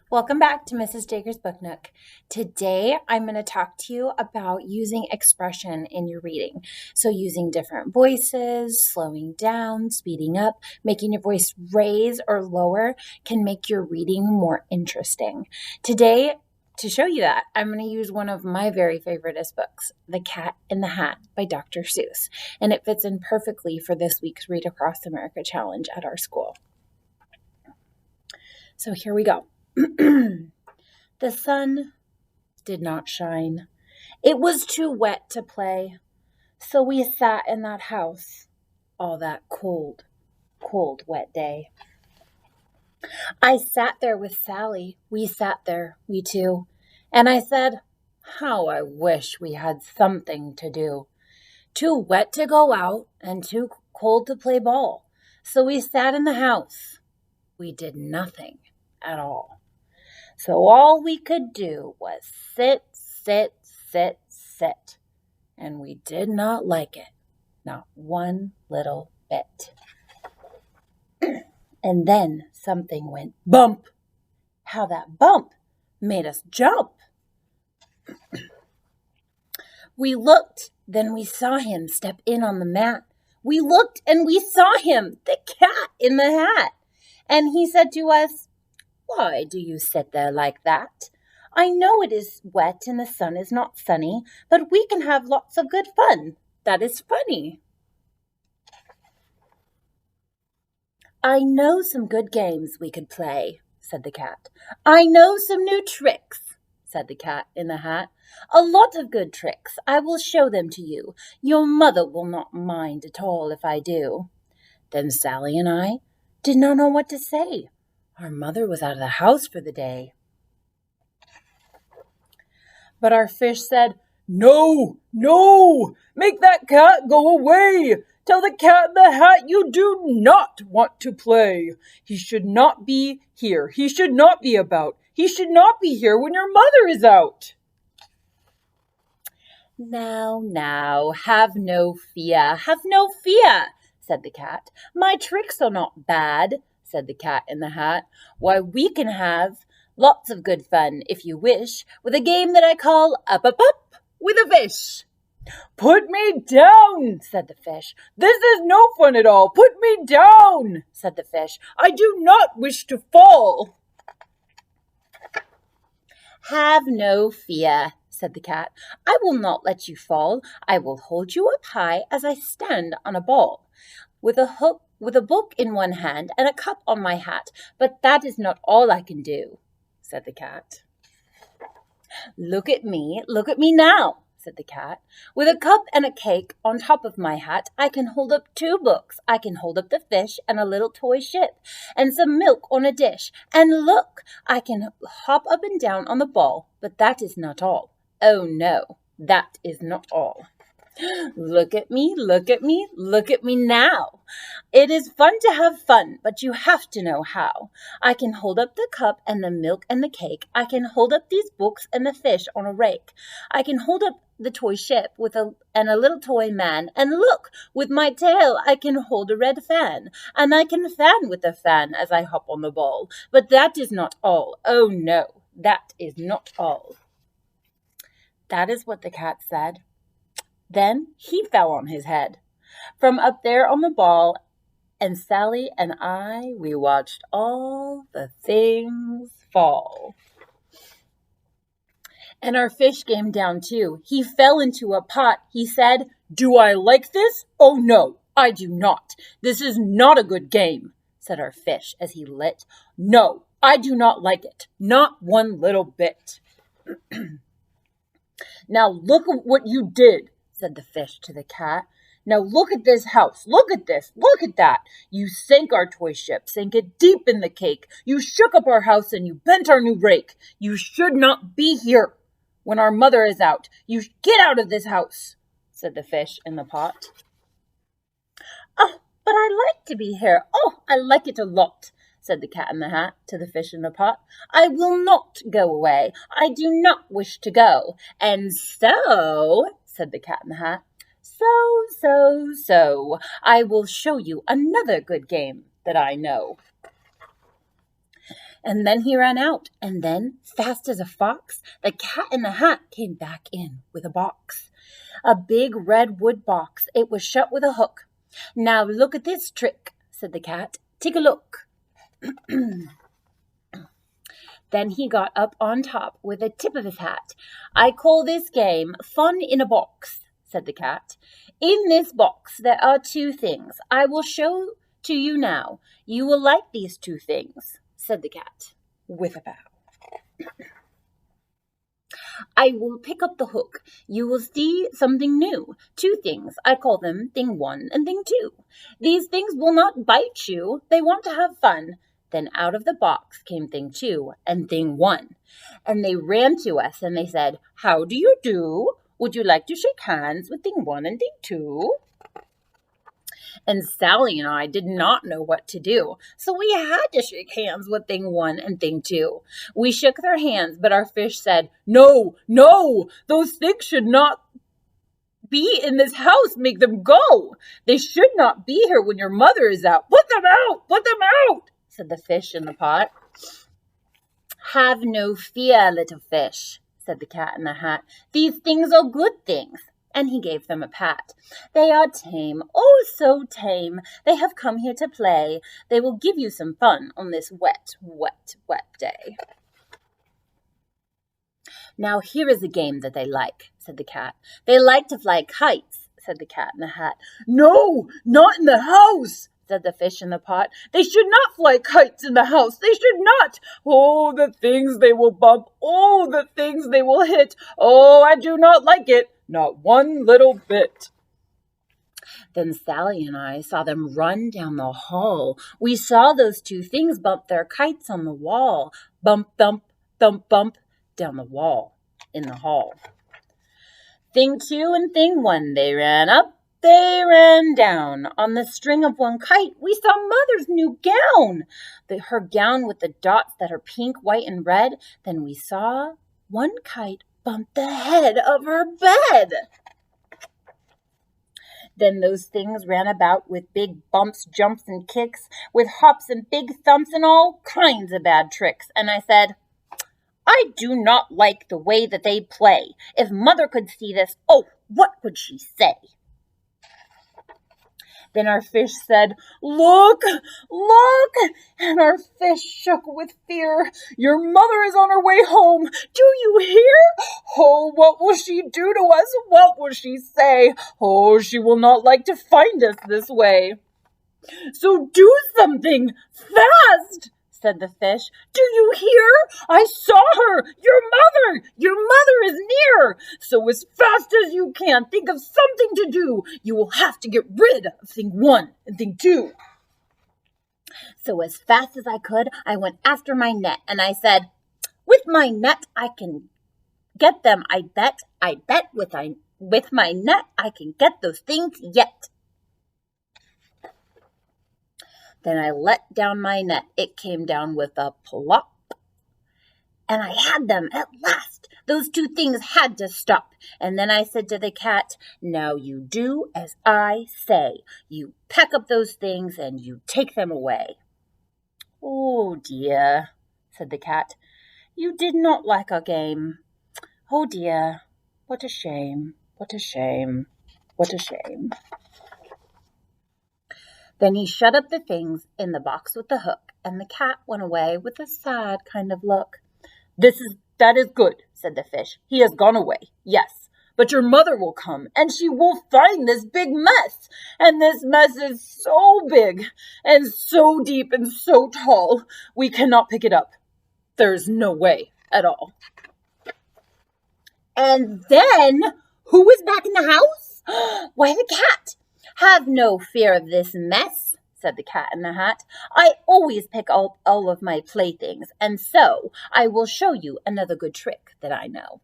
Welcome back to Mrs. Jager's Book Nook. Today, I'm going to talk to you about using expression in your reading. So, using different voices, slowing down, speeding up, making your voice raise or lower can make your reading more interesting. Today, to show you that, I'm going to use one of my very favoriteest books, The Cat in the Hat by Dr. Seuss, and it fits in perfectly for this week's Read Across America challenge at our school. So, here we go. The sun did not shine. It was too wet to play. So we sat in that house all that cold, wet day. I sat there with Sally. We sat there, we two. And I said, how I wish we had something to do. Too wet to go out and too cold to play ball. So we sat in the house. We did nothing at all. So all we could do was sit. And we did not like it, not one little bit. And then something went bump. How that bump made us jump. We looked, then we saw him step in on the mat. We looked and we saw him, the cat in the hat. And he said to us, why do you sit there like that? I know it is wet and the sun is not sunny, but we can have lots of good fun. That is funny. I know some good games we could play, said the cat. I know some new tricks, said the cat in the hat. A lot of good tricks. I will show them to you. Your mother will not mind at all if I do. Then Sally and I did not know what to say. Our mother was out of the house for the day. But our fish said, no, make that cat go away. Tell the cat in the hat you do not want to play. He should not be here. He should not be about. He should not be here when your mother is out. Now, have no fear, said the cat. My tricks are not bad, said the cat in the hat. Why, we can have lots of good fun, if you wish, with a game that I call Up with a Fish. Put me down, said the fish. This is no fun at all. Put me down, said the fish. I do not wish to fall. Have no fear, said the cat. I will not let you fall. I will hold you up high as I stand on a ball, with a book in one hand and a cup on my hat. But that is not all I can do, said the cat. Look at me now, said the cat. With a cup and a cake on top of my hat, I can hold up 2 books. I can hold up the fish and a little toy ship and some milk on a dish. And look, I can hop up and down on the ball, but that is not all. Oh no, that is not all. Look at me now. It is fun to have fun, but you have to know how. I can hold up the cup and the milk and the cake. I can hold up these books and the fish on a rake. I can hold up the toy ship and a little toy man. And look, with my tail I can hold a red fan. And I can fan with the fan as I hop on the ball. But that is not all. Oh no, that is not all. That is what the cat said. Then he fell on his head. From up there on the ball, and Sally and I, we watched all the things fall. And our fish came down too. He fell into a pot. He said, do I like this? Oh no, I do not. This is not a good game, said our fish as he lit. No, I do not like it. Not one little bit. Now look at what you did, said the fish to the cat. Now look at this house. Look at this. Look at that. You sank our toy ship, sank it deep in the cake. You shook up our house and you bent our new rake. You should not be here when our mother is out. You get out of this house, said the fish in the pot. Oh, but I like to be here. Oh, I like it a lot, said the cat in the hat to the fish in the pot. I will not go away. I do not wish to go. And so, said the cat in the hat, so, I will show you another good game that I know. And then he ran out, and then, fast as a fox, the Cat in the Hat came back in with a box. A big red wood box. It was shut with a hook. "Now look at this trick," said the cat. "Take a look." Then he got up on top with the tip of his hat. "I call this game Fun in a Box," said the cat. "In this box there are two things. I will show to you now. You will like these two things," said the cat, with a bow. "I will pick up the hook. You will see something new. Two things. I call them thing one and thing two. These things will not bite you. They want to have fun." Then out of the box came thing two and thing one. And they ran to us and they said, "How do you do? Would you like to shake hands with thing one and thing two?" And Sally and I did not know what to do, so we had to shake hands with thing one and thing two. We shook their hands, but our fish said, "No, no, those things should not be in this house. Make them go. They should not be here when your mother is out. Put them out, put them out," said the fish in the pot. "Have no fear, little fish," said the Cat in the Hat. "These things are good things." And he gave them a pat. "They are tame, oh so tame. They have come here to play. They will give you some fun on this wet, wet, wet day." "Now here is a game that they like," said the cat. "They like to fly kites," said the Cat in the Hat. "No, not in the house," said the fish in the pot. "They should not fly kites in the house. They should not. Oh, the things they will bump. Oh, the things they will hit. Oh, I do not like it. Not one little bit." Then Sally and I saw them run down the hall. We saw those two things bump their kites on the wall. Bump, bump, thump, bump, down the wall in the hall. Thing two and thing one, they ran up, they ran down. On the string of one kite, we saw Mother's new gown. Her gown with the dots that are pink, white, and red. Then we saw one kite bump the head of her bed. Then those things ran about with big bumps, jumps, and kicks, with hops and big thumps and all kinds of bad tricks. And I said, "I do not like the way that they play. If Mother could see this, oh, what would she say?" Then our fish said, "Look, look!" And our fish shook with fear. "Your mother is on her way home. Do you hear? Oh, what will she do to us? What will she say? Oh, she will not like to find us this way." "So do something, fast," said the fish. "Do you hear? I saw her. Your mother is near. So as fast as you can, think of something to do. You will have to get rid of thing one and thing two." So as fast as I could, I went after my net and I said, "With my net I can get them, I bet with my net I can get those things yet." Then I let down my net. It came down with a plop. And I had them at last. Those two things had to stop. And then I said to the cat, "Now you do as I say. You pack up those things and you take them away." "Oh dear," said the cat. "You did not like our game. Oh dear, what a shame, what a shame, what a shame." Then he shut up the things in the box with the hook, and the cat went away with a sad kind of look. "That is good," said the fish. "He has gone away, yes. But your mother will come, and she will find this big mess. And this mess is so big, and so deep, and so tall, we cannot pick it up. There's no way at all." And then, who was back in the house? Why, the cat. "Have no fear of this mess," said the Cat in the Hat. "I always pick up all of my playthings, and so I will show you another good trick that I know."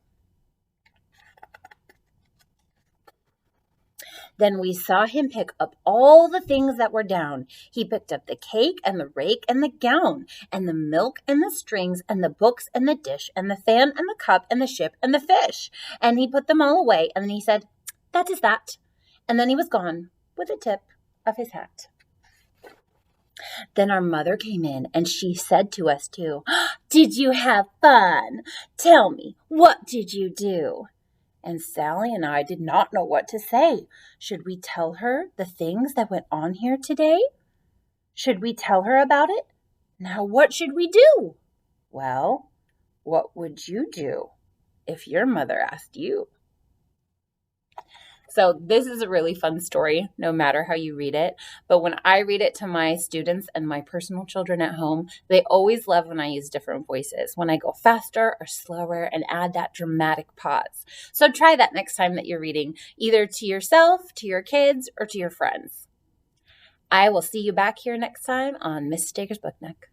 Then we saw him pick up all the things that were down. He picked up the cake and the rake and the gown and the milk and the strings and the books and the dish and the fan and the cup and the ship and the fish. And he put them all away, and then he said, "That is that." And then he was gone with a tip of his hat. Then our mother came in and she said to us too, "Did you have fun? Tell me, what did you do?" And Sally and I did not know what to say. Should we tell her the things that went on here today? Should we tell her about it? Now, what should we do? Well, what would you do if your mother asked you? So this is a really fun story, no matter how you read it. But when I read it to my students and my personal children at home, they always love when I use different voices, when I go faster or slower and add that dramatic pause. So try that next time that you're reading, either to yourself, to your kids, or to your friends. I will see you back here next time on Miss Stager's Book Nook.